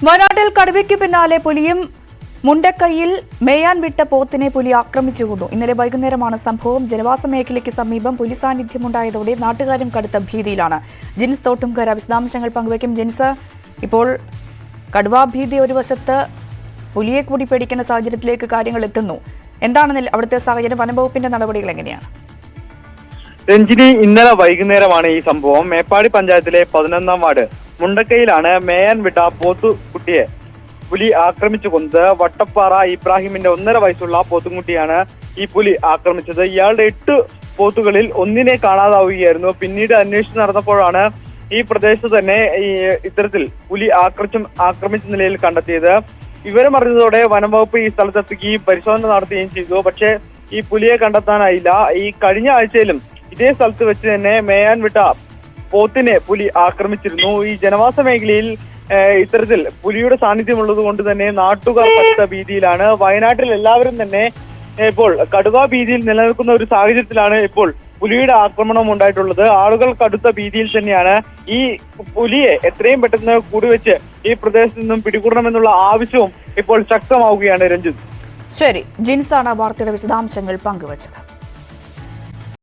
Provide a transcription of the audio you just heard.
വയനാട്ടിൽ കടുവയ്ക്ക് പിന്നാലെ പുലിയും മുണ്ടക്കൈയിൽ മേയാൻ വിട്ട പോത്തിനെ പുലി ആക്രമിച്ചു കൊന്നു. ഇന്നലെ വൈകുന്നേരമാണ് സംഭവം. ജനവാസ മേഖലയ്ക്ക് സമീപം പുലി സാന്നിധ്യമുണ്ടായതോടെ നാട്ടുകാരും കടുത്ത ഭീതിയിലാണ്. ജിൻസ് തോട്ടുംകര വിശദാംശങ്ങൾ പങ്കുവയ്ക്കും. ജിൻസ്, ഇപ്പോൾ കടുവാഭീതി ഒരു വശത്ത്, പുലിയെ കൂടി പേടിക്കുന്ന സാഹചര്യത്തിലേക്ക് കാര്യങ്ങൾ എത്തുന്നു. എന്താണ് അവിടുത്തെ സാഹചര്യം? വനംവകുപ്പിന്റെ നടപടികൾ എങ്ങനെയാണ്? രഞ്ജിനി, ഇന്നലെ വൈകുന്നേരമാണ് ഈ സംഭവം. മേപ്പാടി പഞ്ചായത്തിലെ 11ാം വാർഡ് മുണ്ടക്കൈയിലാണ് മേയാൻ വിട്ട പോത്തുകുട്ടിയെ പുലി ആക്രമിച്ചു കൊന്നത്. വട്ടപ്പാറ ഇബ്രാഹിമിന്റെ 1.5 വയസ്സുള്ള പോത്തുകുട്ടിയാണ് ഈ പുലി ആക്രമിച്ചത്. ഇയാളുടെ 8 പോത്തുകളിൽ ഒന്നിനെ കാണാതാവുകയായിരുന്നു. പിന്നീട് അന്വേഷിച്ച് നടന്നപ്പോഴാണ് ഈ പ്രദേശത്ത് തന്നെ ഇത്തരത്തിൽ പുലി ആക്രമിച്ച നിലയിൽ കണ്ടെത്തിയത്. വിവരമറിഞ്ഞതോടെ വനംവകുപ്പ് ഈ സ്ഥലത്തെത്തുകയും പരിശോധന നടത്തുകയും ചെയ്തു. പക്ഷേ ഈ പുലിയെ കണ്ടെത്താനായില്ല. ഈ കഴിഞ്ഞ ആഴ്ചയിലും ഇതേ സ്ഥലത്ത് വെച്ച് തന്നെ മേയാൻ വിട്ട പോത്തിനെ പുലി ആക്രമിച്ചിരുന്നു. ഈ ജനവാസ മേഖലയിൽ ഇത്തരത്തിൽ പുലിയുടെ സാന്നിധ്യമുള്ളത് കൊണ്ട് തന്നെ നാട്ടുകാർ കടുത്ത ഭീതിയിലാണ്. വയനാട്ടിൽ എല്ലാവരും തന്നെ ഇപ്പോൾ കടുവാ ഭീതിയിൽ നിലനിൽക്കുന്ന ഒരു സാഹചര്യത്തിലാണ് ഇപ്പോൾ പുലിയുടെ ആക്രമണം ഉണ്ടായിട്ടുള്ളത്. ആളുകൾ കടുത്ത ഭീതിയിൽ തന്നെയാണ്. ഈ പുലിയെ എത്രയും പെട്ടെന്ന് കൂടിവെച്ച് ഈ പ്രദേശത്ത് നിന്നും പിടികൂടണമെന്നുള്ള ആവശ്യവും ഇപ്പോൾ ശക്തമാവുകയാണ്. രഞ്ജിത്ത്, ശരി, ജിൻസാണ് വാർത്തയുടെ വിശദാംശങ്ങൾ പങ്കുവച്ചത്.